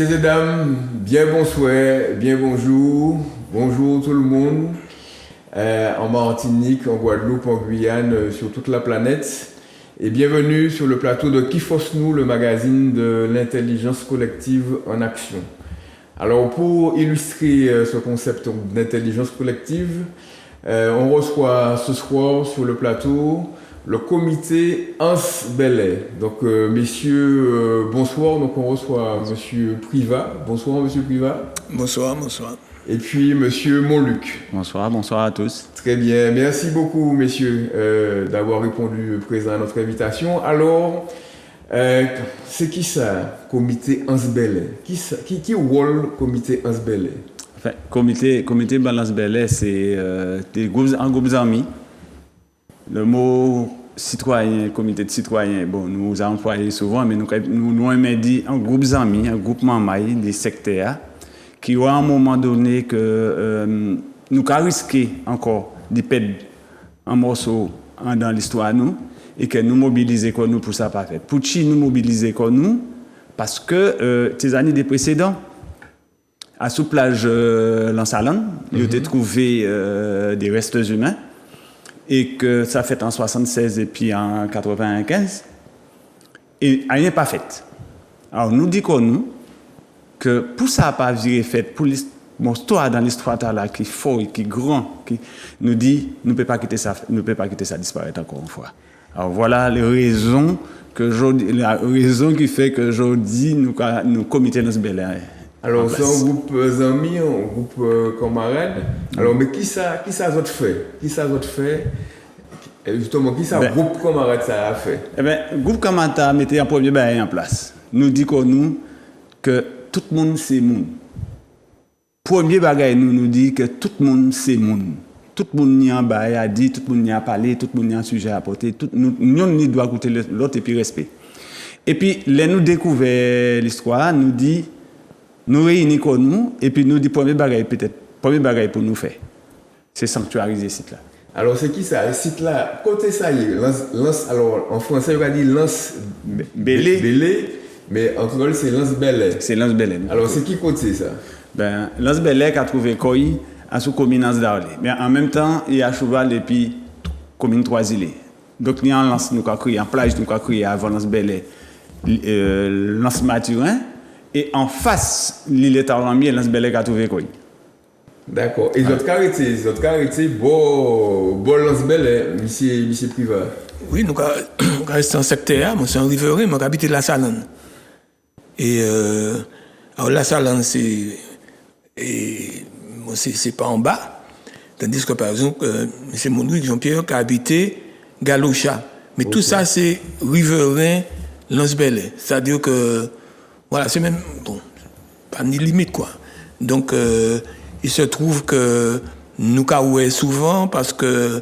Messieurs et dames, bien bonsoir, bien bonjour, bonjour tout le monde, en Martinique, en Guadeloupe, en Guyane, sur toute la planète. Et bienvenue sur le plateau de Kifos-nous, le magazine de l'intelligence collective en action. Alors pour illustrer ce concept d'intelligence collective, on reçoit ce soir sur le plateau le comité Hans Bellet. Donc messieurs, bonsoir. Donc on reçoit monsieur Privat. Bonsoir monsieur Privat. Bonsoir, bonsoir. Et puis monsieur Montluc. Bonsoir, bonsoir à tous. Très bien, merci beaucoup messieurs d'avoir répondu présent à notre invitation. Alors, c'est qui ça, comité Hans Bellet? Qui rôle comité Hans Bellet? Enfin, comité Balance Bellet, c'est un groupe d'amis. Le mot citoyen, comité de citoyens, bon, nous avons employé souvent, mais nous aimons dire un groupe d'amis, un groupement maille des sectaires, qui à un moment donné que nous avons risqué encore de perdre un morceau dans l'histoire nous et que nous mobiliser comme nous pour ça pas fait. Pour qui nous mobiliser comme nous? Parce que ces années précédentes, à sous plage Lansalan, il a trouvé des restes humains et que ça fait en 76 et puis en 95 et rien n'est pas fait. Alors nous disons nous que pour ça n'a pas viré fait pour l'histoire dans l'histoire là qui est fort et qui est grand, qui nous dit nous ne pouvons pas quitter ça disparaître encore une fois. Alors voilà les raisons qui fait que aujourd'hui nous comité nos Bellet. Alors c'est un groupe d'amis, un groupe camarades. Alors mais qui ça votre fait? Qui ça votre fait? Et justement qui ça groupe camarades ça a fait? Eh bien groupe camarades a mis un premier bail en place. Nous disons que tout le monde c'est monde. Premier bagage nous dit que tout le monde c'est monde. Tout le monde y a un bail à dire, tout le monde y a parlé, tout le monde y a un sujet à porter. Nous doit écouter l'autre et puis respect. Et puis là nous découvrons l'histoire, nous dit nous réunissons nous et puis nous dit premier bagage pour nous faire. C'est sanctuariser ce site là. Alors c'est qui ça? Le site là, côté ça y est, alors en français on va dire Lance Bellet, mais en créole c'est Lance Bellet. C'est Lance Bellet. Alors c'est qui côté ça? Ben Lance Bellet a trouvé Koyi à sous commune Lance d'Arlé. Mais en même temps, il y a Cheval et puis commune Trois-Îlets. Donc il y a un Lance nous a créé en plage nous a créé avant Lance Bellet, Lance Mathurin et en face l'île de Tarlambier Lance Bellet a trouvé Koyi. D'accord. Et votre caractère, bon Lance Bellet, monsieur Privat. Oui, nous restons en secteur, moi c'est un riverain, moi j'habite la Salane. Et alors la Salane c'est pas en bas, tandis que par exemple M. Mounouik Jean-Pierre qui a habité Galocha. Mais tout ça c'est riverain Lance Bellet. C'est-à-dire que voilà, c'est même bon, pas ni limite quoi. Donc il se trouve que nous caouons souvent parce que,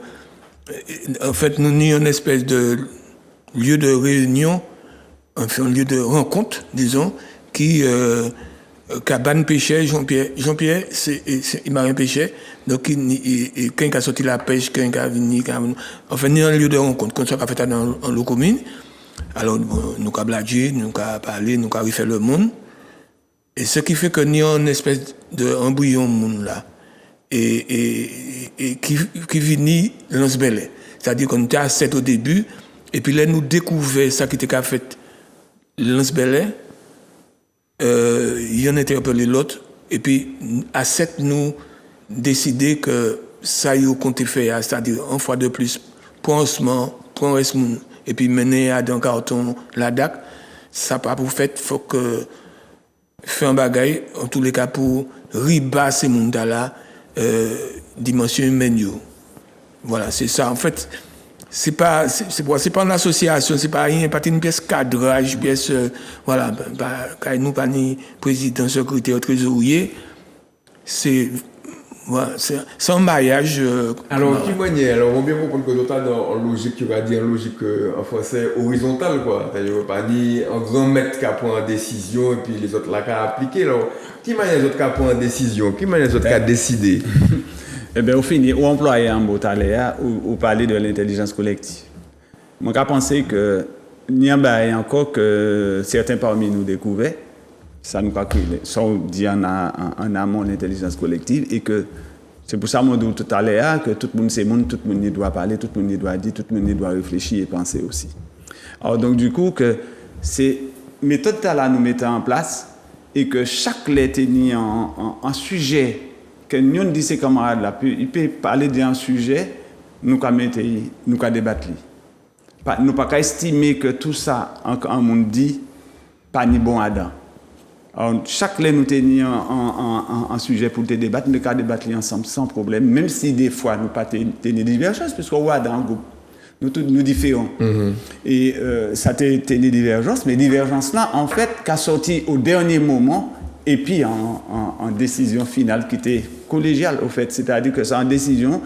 en fait, nous avons une espèce de lieu de réunion, enfin, un lieu de rencontre, disons, qui, cabane pêcheur, Jean-Pierre, il marin pêcheur, donc quelqu'un qui a sorti la pêche, quelqu'un qui a venu, enfin, nous avons un lieu de rencontre, comme ça, qu'on a fait dans la commune. Alors, nous avons bladé, nous avons parlé, nous avons refait le monde. Et ce qui fait que nous avons une espèce d'embouillon monde là, et qui vient de Lance Bellet. C'est-à-dire qu'on était à 7 au début, et puis là nous découvrons ça qui était qu'à fait Lance Bellet, il y en a interpellé l'autre, et puis à 7 nous décidé que ça y est compté faire, c'est-à-dire une fois de plus, pour Esmoun, et puis mener à un carton la DAC, ça pas pour fait, faut que faire un bagage, en tous les cas, pour riba ces mondes-là, dimension humaine. Voilà, c'est ça. En fait, c'est pas une association, c'est pas rien, pas une pièce cadrage, pièce, voilà, nous pas ni président, secrétaire, trésorier, voilà, c'est un maillage. Alors, qui manière? Alors, on bien comprendre que l'autre en logique, tu vas dire en logique en français horizontale, quoi. C'est-à-dire, pas ni un grand maître qui a pris une décision et puis les autres là qui a appliqué. Alors, qui manière les autres qui a pris une décision? Qui manière les autres qui a décidé? Eh bien, au final, on emploie un mot ou parler de l'intelligence collective. Moi, je pense que il y a encore que certains parmi nous découvrent Ça nous a créé, ça on dit en amont l'intelligence collective et que c'est pour ça que je dis tout à l'heure que tout le monde c'est monde, tout le monde doit parler, tout le monde doit dire, tout le monde doit réfléchir et penser aussi. Alors donc du coup que c'est méthode là nous mettons en place et que chaque lettre est un sujet que nous dit ces camarades là, il peut parler d'un sujet, nous qu'à débattre. Nous pas qu'à estimer que tout ça en monde dit pas ni bon à dedans. Alors, chaque lettre nous tenir un sujet pour te débattre, nous qu'à débattre ensemble sans problème, même si des fois nous pas tenir divergences, parce qu'on voit dans un groupe. Nous différents. Et ça a été des divergences, mais divergences là, en fait, qu'a sorti au dernier moment, et puis en décision finale qui était collégiale, au fait. C'est-à-dire que c'est en décision,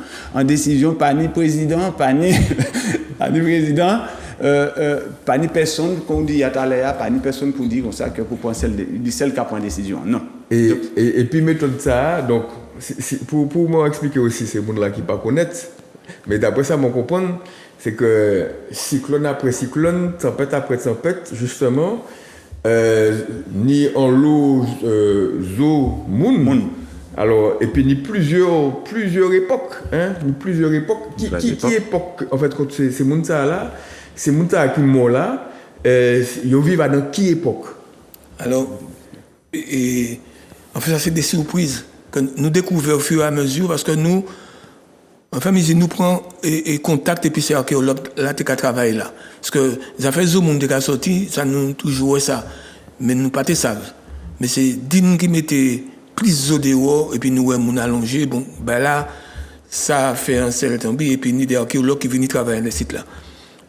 pas ni président, pas ni président, pas ni personne qu'on dit à Taléa, pas ni personne qu'on dit comme ça que pour prendre celle qui a pris une décision. Non. Et puis, méthode ça, donc, pour m'expliquer aussi, ces gens-là qui ne pas connaissent, mais d'après ça, je comprends. C'est que cyclone après cyclone, tempête après tempête, justement, ni en l'eau, moun. Alors, et puis ni plusieurs époques, hein, ni plusieurs époques. Qui époque, en fait, quand ces mounta là, ces mounta qui sont là, ils vivent dans qui époque? Alors, en fait, ça c'est des surprises que nous découvrons au fur et à mesure parce que nous, enfin, ils nous prennent et contact et puis c'est archéologue là qui travaille là. Parce que les affaires de monde qui sorti, ça nous toujours ça. Mais nous pas te savent. Mais c'est Dine qui mettait plus d'eau dehors et puis nous on allongé. Bon, ben là, ça fait un certain temps et puis ni des archéologues qui viennent travailler dans le site là.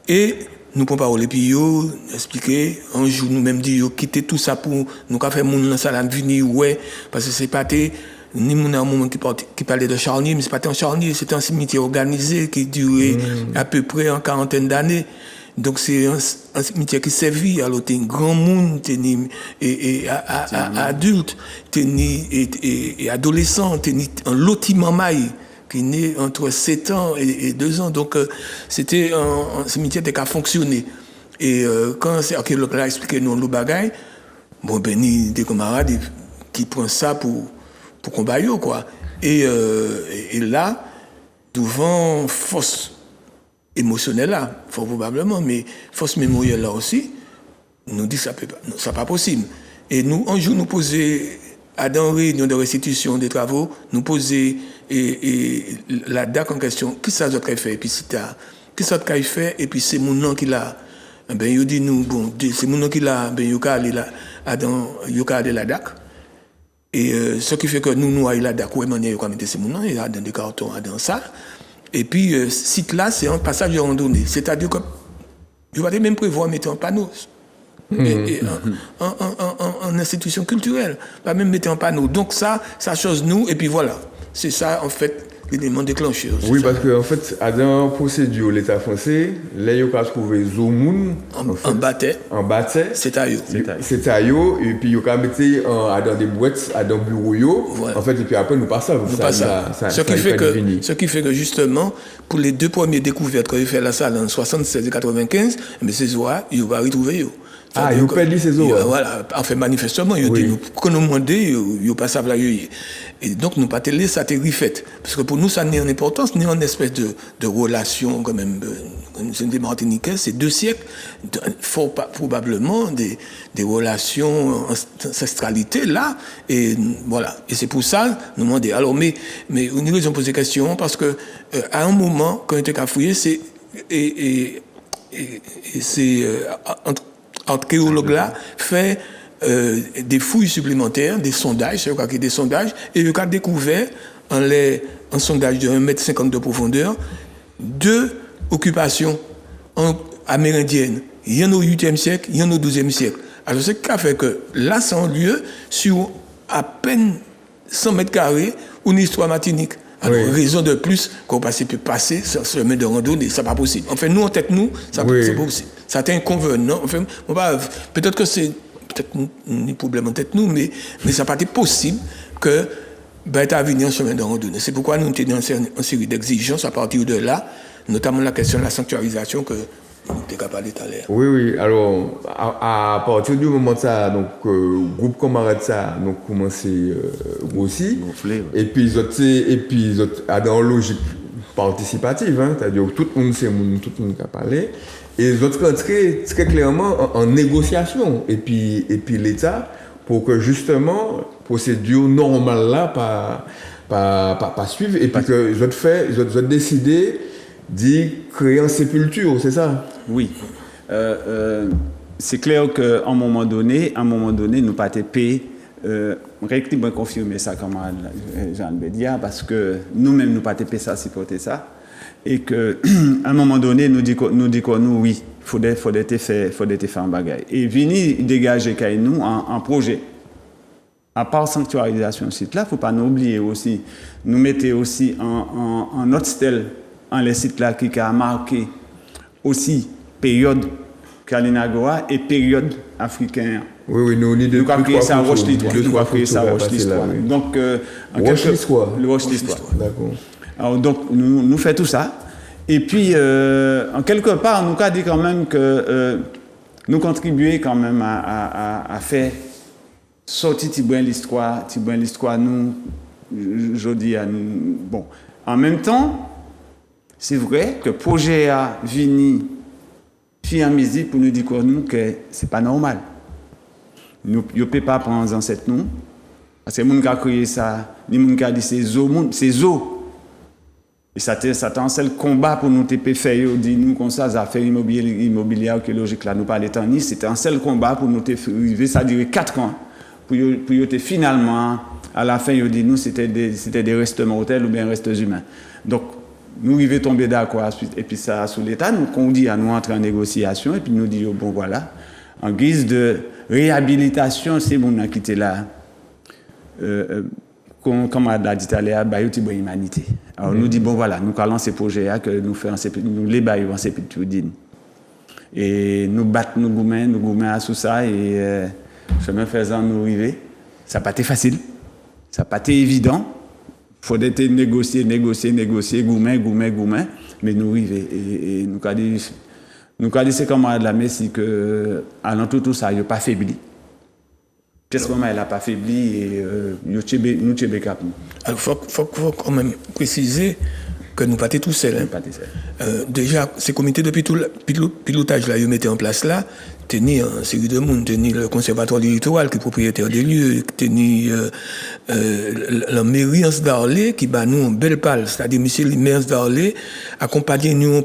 Et nous prenons parole et puis yo expliquer un jour nous même dit yo quitter tout ça pour nous faire monde dans ça là venir ouais parce que c'est pas ni mon moment qui parlait de charnier, mais ce n'est pas un charnier, c'est un cimetière organisé qui durait à peu près une quarantaine d'années. Donc c'est un cimetière qui servit à l'autre grand monde, et adultes, et adolescents, un lotissement maille qui est né entre 7 ans et 2 ans. Donc c'était un cimetière qui a fonctionné. Et quand c'est archéologue là expliqué nous le bagaille, bon ben ni des camarades qui prennent ça pour combattre, quoi. Et là, devant force émotionnelle là, fort probablement, mais force mémorielle là aussi, nous dit ça pas possible. Et nous, un jour, nous poser à dans une réunion de restitution des travaux, nous poser la DAC en question, qui ça doit fait, et puis si qui ça doit fait, et puis c'est mon nom qui l'a. Ben, il dit nous, bon, c'est mon nom qui l'a, ben, il y a la DAC. Et ce qui fait que nous avons la DAC, il y a dans des cartons, dans ça. Et puis, site là, c'est un passage de randonnée. C'est-à-dire que je vais même prévoir mettre un panneau. En institution culturelle. Pas même mettre un panneau. Donc ça chose nous, et puis voilà. C'est ça, en fait, l'élément déclencheur. Oui, parce qu'en fait, dans la procédure, l'État français, là, il a trouvé Zomoun. En bâtiment. C'est à eux. C'est à eux, et puis il a mis dans des boîtes, dans le bureau. Voilà. En fait, et puis après, nous passons. Ce qui fait que justement, pour les 2 premières découvertes qu'on a fait à la salle en 76 et 95, mais ces oies, il va retrouver eux. Ils ont perdu ces eaux. Voilà, enfin manifestement, ils ont dit, quand nous demandons, ils n'ont pas ça. Et donc, nous pas télé, ça t'est refait. Parce que pour nous, ça n'est en importance, ni en espèce de relation, quand même, c'est des Martiniquais, c'est 2 siècles, fort probablement des relations ancestralité là, et voilà. Et c'est pour ça, nous demandons. Alors, mais ils ont posé des questions, parce que, à un moment, quand on était qu'à fouiller, c'est, archéologue-là fait des fouilles supplémentaires, des sondages, et il a découvert un sondage de 1,50 m de profondeur, 2 occupations amérindiennes. Il y en a au 8e siècle, il y en a au 12e siècle. Alors c'est ce qui a fait que là, c'est un lieu sur à peine 100 mètres carrés, une histoire martinique. Alors, raison de plus qu'on peut passer sur le chemin de randonnée, c'est pas possible. Enfin, nous, en tête, c'est pas possible. Ça a été inconvénient. Enfin, peut-être que c'est un problème en tête, mais ça n'a pas été possible que à venir sur le chemin de randonnée. C'est pourquoi nous avons une série d'exigences à partir de là, notamment la question de la sanctuarisation que tu as parlé tout à l'heure. Oui. Alors, à partir du moment ça, donc, groupe camarade ça, donc, commencé grossir. Gonflé, Et puis, ils ont dans une logique participative, hein, c'est-à-dire que tout le monde sait, tout le monde a parlé. Et ils ont rentré très clairement en négociation. Et puis l'État, pour que justement, procédure normale là, pas suivre. Et puis qu'ils ont décidé d'y créer une sépulture, c'est ça? Oui. C'est clair qu'à un moment donné, nous pas été payés. Rectifier confirmer ça comme Jean Bédia, parce que nous-mêmes, nous pas été payés ça, supporter ça. Et qu'à un moment donné, nous disons oui, il faudrait faire un bagage. Et venir dégager nous en projet. À part sanctuarisation site là, il ne faut pas nous oublier aussi, nous mettons aussi en notre stèle, en les sites là qui a marqué aussi période Kalinagoa et période africaine. Oui, nous avons créé ça à Roche l'Histoire. Donc, Roche l'Histoire. D'accord. Alors, donc, nous faisons tout ça. Et puis, en quelque part, nous avons dit quand même que nous contribuons quand même à faire sortir l'histoire, nous, je dis à nous. Bon, en même temps, c'est vrai que le projet a venu faire en musique pour nous dire que ce n'est pas normal. Nous ne pouvons pas prendre en cette nous. Parce que les gens qui ont créé ça, les gens qui ont dit c'est zo. Et ça c'est un seul combat pour nous faire, dit nous comme ça, les affaires immobilières archéologiques là, nous parlons de Nice, c'était un seul combat pour nous arriver, ça a duré 4 ans. Pour finalement, à la fin, ils dit nous c'était des restes mortels ou bien restes humains. Donc, nous arrivons tomber d'accord ensuite, et puis ça sous l'État, nous qu'on dit à nous entrer en négociation, et puis nous disons bon voilà, en guise de réhabilitation, c'est bon, on a quitté là. Comme on a dit tout à l'heure, il y a une humanité. Alors nous disons, bon voilà, nous allons ces projets que nous faisons, nous les baillons en sépulture digne. Et nous battons nos gourmets à tout ça, et chemin faisant, nous arrivons. Ça n'a pas été facile, ça n'a pas été évident. Il faut négocier, gourmets, mais nous arrivons. Et nous avons dit, c'est comme à la Messie que, à tout ça, il n'a pas faibli. Qu'est-ce moment elle n'a pas faibli et nous sommes capables. Alors, il faut quand même préciser que nous ne sommes pas tout seuls. Déjà, ces comités de pilotage là, ils mettaient en place là, tenir une série de monde, tenir le conservatoire du littoral qui est propriétaire des lieux, tenir la mairie d'Arlé qui bat nous en belle palle, c'est-à-dire monsieur le maire d'Arlé accompagner nous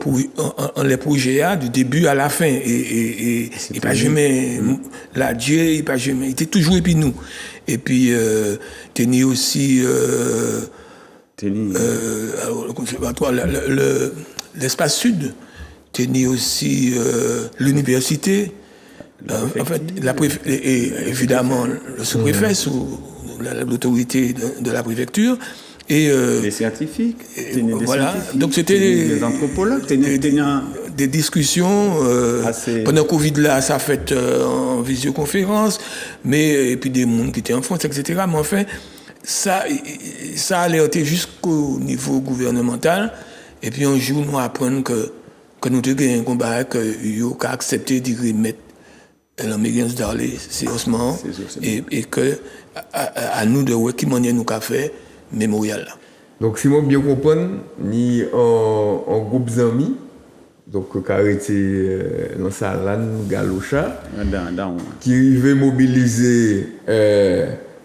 en les projets du début à la fin et pas jamais l'adieu, il pas jamais, il était toujours et puis nous. Et puis tenir aussi le conservatoire, l'espace sud, tenir aussi l'université. En fait, et évidemment, le sous-préfet sous l'autorité de la préfecture. Et, les scientifiques. Voilà. Scientifiques, donc c'était des anthropologues. Des discussions. Pendant le Covid, là, ça a fait en visioconférence. Et puis des mondes qui étaient en France, etc. Mais enfin, ça a alerté jusqu'au niveau gouvernemental. Et puis un jour, nous apprenons que nous avons un combat, que nous avons accepté de remettre l'Américain d'Arlé sérieusement et que à nous de voir qui manière nous qu'a fait mémorial là. Donc si moi bien comprendre ni en groupe d'amis donc qui a été dans sa lane Galocha qui veut mobiliser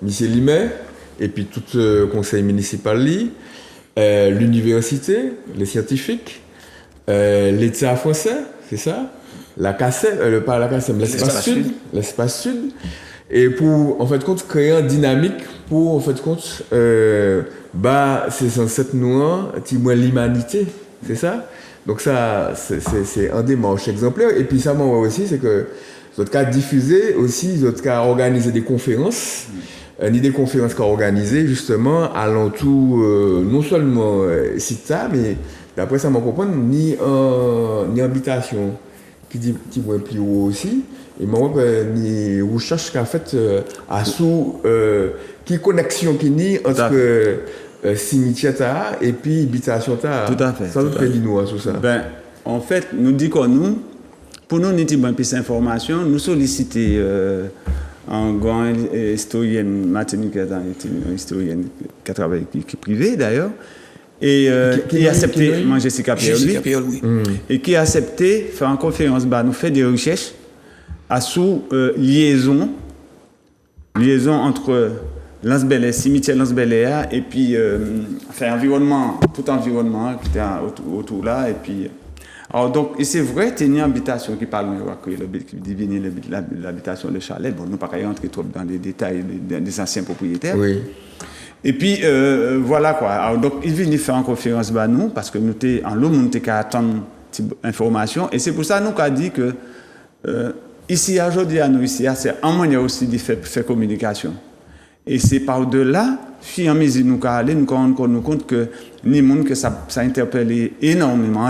Michel Limet et puis tout le conseil municipal l'université, les scientifiques, l'État français, c'est ça? La CACEM, pas la CACEM, l'espace sud, et pour en fait compte créer une dynamique pour en fait compte ces ancêtres noirs, l'humanité, c'est ça. Donc ça c'est un démarche exemplaire. Et puis ça moi aussi c'est que d'autres cas diffuser aussi, d'autres cas organiser des conférences, ni des conférences qu'a organisées justement alentour non seulement CITA, mais d'après ça m'en comprendre ni habitation qui vont plus haut aussi et moi ni recherche qu'a fait à sous qui connexion qui ni entre cimetière et puis habitation tout à fait ça nous fait nous sur ça. En fait nous dit que nous pour nous, nous avons plus d'informations, nous sollicitons un grand historien Martinique, un historien qui a travaillé avec l'équipe privée d'ailleurs, et qui a accepté, Jessica Pierre, oui. Et qui a accepté faire une conférence, nous faire des recherches à sous liaison entre Lance-Belair, cimetière Lance-Belair, et puis environnement, tout environnement qui était autour là, et puis alors donc, et c'est vrai, il y a une habitation qui parle qui divine l'habitation de chalet. Bon, nous ne pouvons pas rentrer trop dans les détails des anciens propriétaires. Oui. Et puis, voilà quoi. Alors, donc, il vient faire une conférence avec nous, parce que nous sommes en l'eau, nous avons attendre information. Et c'est pour ça que nous avons dit que, ici, aujourd'hui, à nous, ici, c'est un moyen aussi de faire communication. Et c'est par-delà, si en mesure nous allons nous rendons compte que les gens que ça interpelle énormément,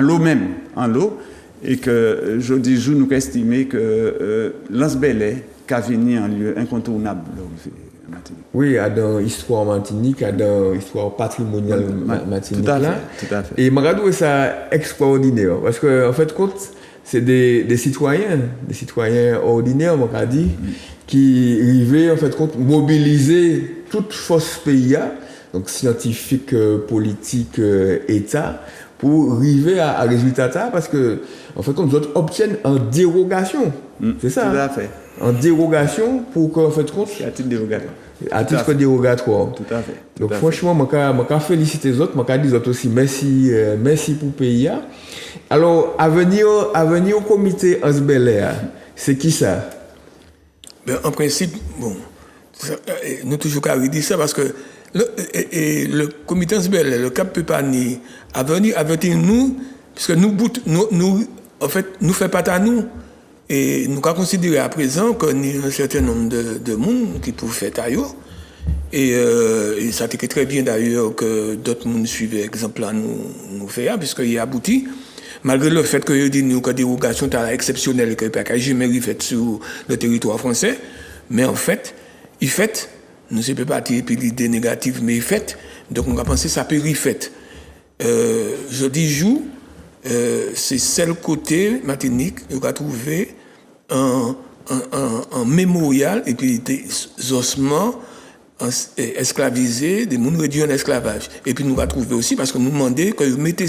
en l'eau, et que je dis, nous estimons que Lance-Belair a venu un lieu incontournable. Oui, dans l'histoire Martinique, dans l'histoire patrimoniale Martinique. Tout à fait. Et je trouve ça extraordinaire, parce que en fait, c'est des citoyens ordinaires, on a dit, qui arrivaient en fait mobiliser toute force pays, donc scientifique, politique, État, pour arriver à résultat parce que en fait nous obtiennent en dérogation, c'est ça. Tout à fait. En dérogation pour qu'en fait à titre dérogatoire. À titre dérogatoire. Tout à fait. Donc franchement, je félicite les autres, je dis les autres aussi merci pour le pays. Alors, à venir au comité Lance-Belair, c'est qui ça? Ben, en principe, bon, nous toujours qu'à dire ça parce que le comité Lance-Belair, le Cap Pepani, a venu avertir nous, parce que nous en fait, nous fait pas à nous. Et nous avons considéré à présent qu'il y a un certain nombre de monde qui peuvent faire ailleurs. Et ça a été très bien d'ailleurs que d'autres monde suivent l'exemple là nous faire, puisqu'il a abouti. Malgré le fait que dit nous que dérogation exceptionnelle que pas jamais fait sur le territoire français, mais en fait, nous c'est pas partir puis l'idée négative, mais il fait. Donc on va penser ça peut y fait. Je dis jour, c'est seul côté Martinique, on va trouver un mémorial et puis des ossements esclavisés, des gens réduits en esclavage. Et puis nous va trouver aussi, parce que nous demandons que vous mettez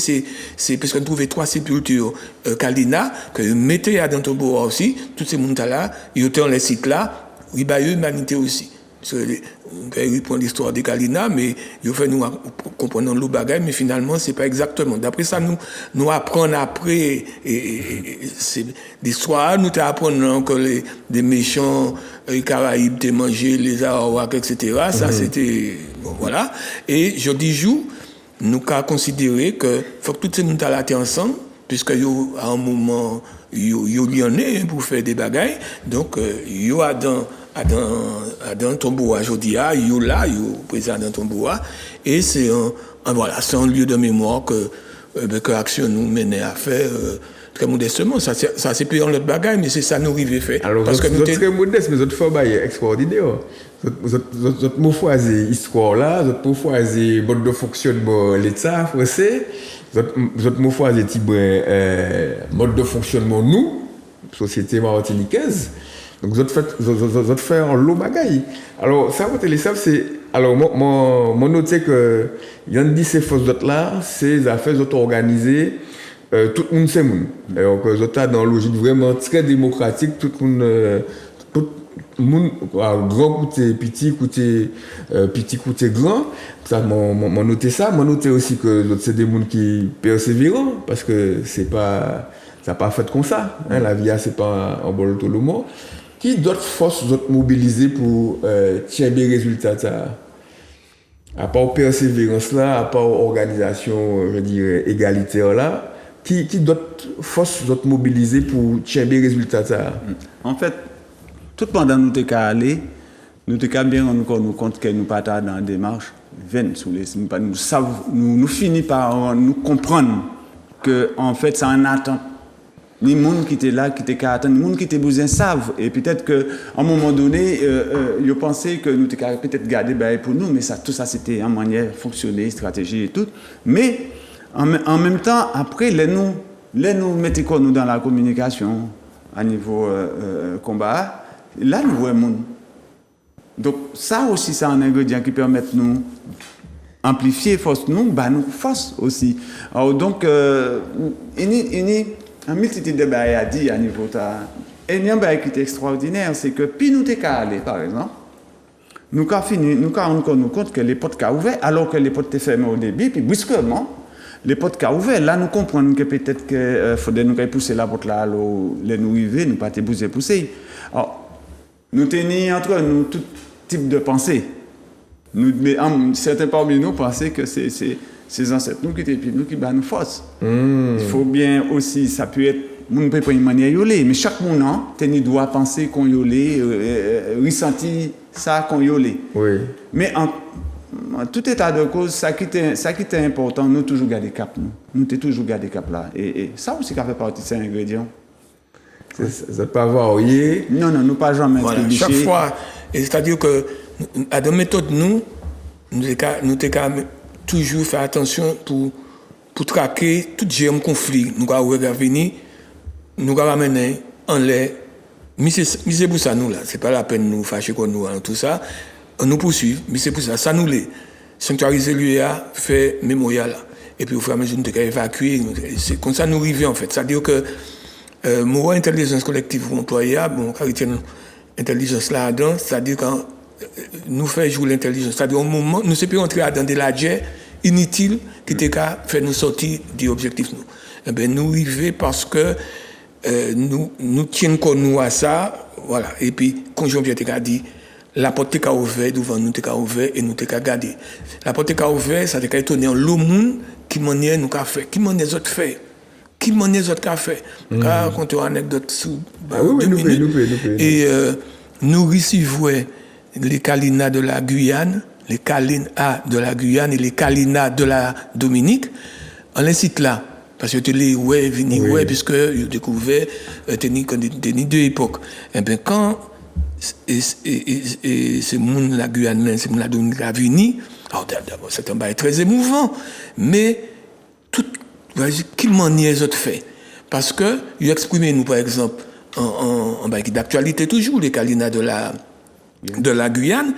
parce qu'on trouve 3 sépultures Kalina, que vous mettez à Dantoboa aussi, tous ces gens-là, ils étaient dans les sites là, oui, bah, humanité aussi. Parce que ils prennent l'histoire de Kalina, mais ils fait nous comprendre le bagage, mais finalement, c'est pas exactement. D'après ça, nous apprenons après, c'est l'histoire, nous apprenons que des méchants, les Caraïbes, t'es mangé, les Arawaks, etc. Ça, c'était, bon, voilà. Et je dis, nous avons considéré que faut que tous ces gens-là étaient ensemble, puisque à un moment, ils lyonnais pour faire des bagages. Donc, ils ont dans Tomboa, je dis, il y a présent dans Tomboa, et c'est un lieu de mémoire que Action nous menait à faire très modestement. Ça c'est plus dans notre bagage, mais c'est ça nous arrive faire. Alors, parce que nous très modeste, mais notre format est extraordinaire. Notre mot choisi histoire là, notre mot choisi mode de fonctionnement l'État français, notre mot choisi mode de fonctionnement nous, société martiniquaise. Donc, vous faites en lot bagaille. Alors, ça, vous les savez, c'est. Alors, moi, noté que, il y a une ces forces d'autres là, c'est les affaires d'autres organisées, tout le monde c'est monde. Alors, vous êtes dans une logique vraiment très démocratique, tout le monde, grand côté petit, petit côté grand. Ça, moi, noté ça. Moi, noté aussi que c'est des gens qui persévèrent, parce que ça n'a pas fait comme ça. Hein, la vie, c'est pas un bol tout le monde. Qui d'autres forces d'autres mobilisées pour tirer des résultats ça? À part persévérance là, à part organisation, je dirais, égalitaire là, qui d'autres forces d'autres mobilisées pour tirer des résultats ça? En fait, tout pendant nous t'es qu'à aller, nous t'es qu'à bien nous compte que nous pas dans une démarche vaine sous les nous finissons par nous comprendre que en fait ça en attend. Les gens qui étaient là, qui étaient là, les gens qui étaient besoin savent. Et peut-être qu'à un moment donné, ils pensaient que nous étions peut-être gardés pour nous, mais ça, tout ça, c'était en manière fonctionner, stratégie et tout. Mais en même temps, après, les nous mettons nous dans la communication, à niveau combat, là, nous voyons. Donc, ça aussi, c'est un ingrédient qui permet de nous amplifier force, nous force aussi. Alors, donc, il y a une multitude de choses à dire à niveau de et il y a un chose qui est extraordinaire, c'est que, puis nous t'es qu'à aller, par exemple, nous avons rendu compte que les portes sont ouvertes, alors que les portes étaient fermées au début, puis brusquement, les portes sont ouvertes. Là, nous comprenons que peut-être qu'il faudrait nous pousser la porte là, les nous arriver, nous pas te pousser. Alors, nous tenions entre nous tout type de pensée. Certains parmi nous pensaient que c'est ces ancêtres nous qui étaient nous qui nous force. Il faut bien aussi, ça peut être, on peut prendre une manière yolé, mais chaque moment, tu dois penser qu'on yolé, ressentir ça qu'on yolé. Oui. Mais en tout état de cause, ça qui était important, nous toujours garder cap. Nous toujours garder cap là. Et ça aussi, ça fait partie de ces ingrédients. Ça ne peut pas avoir rien. Non, nous pas jamais chaque fois, c'est-à-dire que à nos méthodes, nous devons toujours faire attention pour traquer tout germe conflit. Nous avons venir, nous avons ramener en l'air. Mais c'est pour ça, nous, là. C'est pas la peine de nous fâcher contre nous, hein, tout ça. On nous poursuit, mais c'est pour ça. Ça nous l'est. Sanctuariser l'UEA, fait mémorial, là. Et puis, au fur et à mesure, nous devons évacuer. C'est comme ça nous arrivons, en fait. C'est-à-dire que, mon intelligence collective ou employable, bon, quand il y a une intelligence là-dedans, c'est-à-dire quand nous faisons jouer l'intelligence, c'est-à-dire au moment, nous ne sommes pas entrer dans des lagers inutiles qui te fait nous sortir du objectif. Nous. Eh bien, nous arrivons parce que nous tiennent comme nous à ça, voilà. Et puis, quand Jean-Pierre t'a dit, la porte est ouverte, devant nous est ouverte et nous t'es gardé. La porte est ouverte, ça t'a étonné le monde qui manière nous qu'a fait, qui manière les autres fait. Qui m'en est autres qu'a fait. Car quand tu as une anecdote sous 2 minutes. Et nous recevons les Kalina de la Guyane, les Kalina de la Guyane et les Kalina de la Dominique, en les sites là. Parce que tu les venus, puisque ils ont découvert des deux époques. Et bien quand c'est monde la Guyane, c'est monde la Dominique a venu, alors d'abord c'est un bail très émouvant, mais tout qui manière les autres fait. Parce que, ils expriment nous, par exemple, en d'actualité toujours, les Kalina de la Guyane,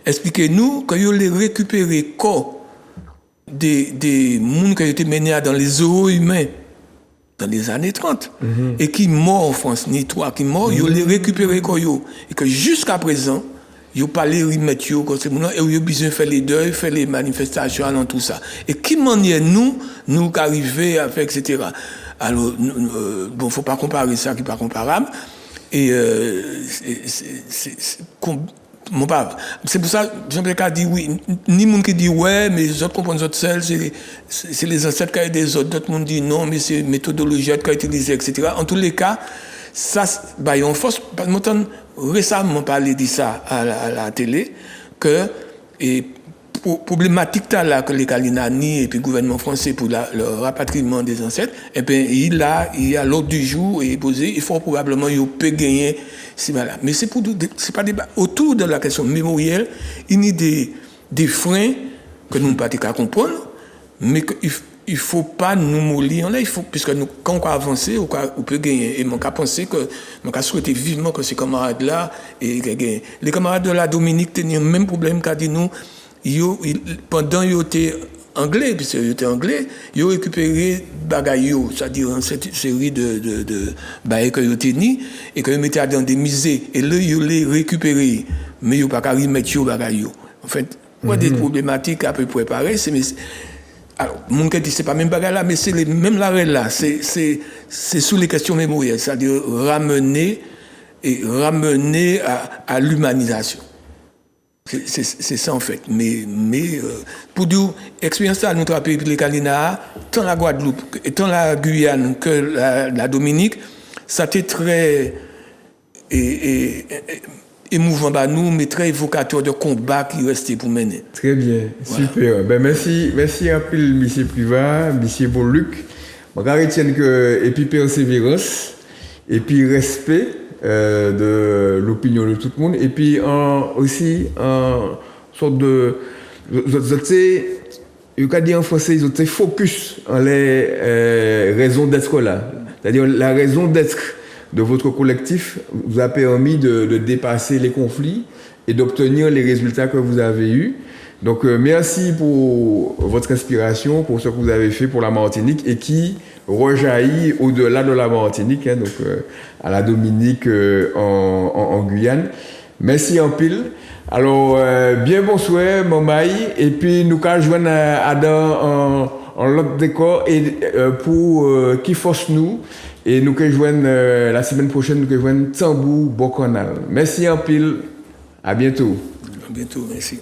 expliquez-nous que ils ont récupéré corps des gens qui ont été menés dans les zoos humains dans les années 30, et qui morts en France, ni toi, qui morts, ils ont récupéré corps, et que jusqu'à présent, ils n'ont pas les remettre, et ils ont besoin de faire les deuils, faire les manifestations, dans tout ça. Et qui manière nous arriver à faire, etc. Alors, bon, faut pas comparer ça qui n'est pas comparable. Et c'est pour ça, Jean-Pierre a dit oui, ni monde qui dit ouais, mais les autres comprennent les autres seuls, c'est les ancêtres qui ont des autres, d'autres monde dit non, mais c'est méthodologie qui a utilisé, etc. En tous les cas, ça, bah, il y a une force. Récemment, parlé de ça à la télé, que problématique là que les Kalinani et puis le gouvernement français pour le rapatriement des ancêtres, et bien il y a l'ordre du jour et posé, il faut probablement il peut gagner. Voilà. Mais c'est pas débat autour de la question mémorielle, il y a des freins que nous ne pouvons pas comprendre, mais il ne faut pas nous mollir là, puisque nous, quand on avance, on peut gagner. Et on a pensé que, on a souhaité vivement que ces camarades-là, et les camarades de la Dominique tenaient le même problème qu'a dit nous, pendant qu'ils étaient anglais, puisqu'ils étaient anglais, ils ont récupéré bagaille, c'est-à-dire une série de bagailles qu'ils ont tenues, et qu'ils mettaient dans des musées. Et là, ils les récupéré, mais ils n'ont pas qu'à remettre bagaille. En fait, des problématiques à peu près pareilles, alors, mon cas dit c'est pas même bagarre là, mais c'est même l'arrêt là, c'est sous les questions mémorielles, c'est-à-dire ramener à l'humanisation. C'est ça en fait. Mais pour dire expérience ça, nous avons les Kalina, tant la Guadeloupe, et tant la Guyane que la Dominique, ça a été très émouvant par nous, mais très évocateur de combat qui restait pour mener. Très bien, voilà. Super. Ben merci à Pile, monsieur Privat, monsieur Paul-Luc. Je retiens que, et puis persévérance, et puis respect de l'opinion de tout le monde, et puis aussi en sorte de. Je peux dire en français, ils ont focus en les raisons d'être là. C'est-à-dire la raison d'être de votre collectif vous a permis de dépasser les conflits et d'obtenir les résultats que vous avez eus. Donc, merci pour votre inspiration, pour ce que vous avez fait pour la Martinique et qui rejaillit au-delà de la Martinique, hein, donc à la Dominique, en Guyane. Merci en pile. Alors, bien bonsoir, Mamaï, et puis nous allons joindre Adam en l'autre décor et pour qui force nous, et nous allons joindre la semaine prochaine, nous allons joindre Tambou Bokonal. Merci en pile, à bientôt. À bientôt, merci.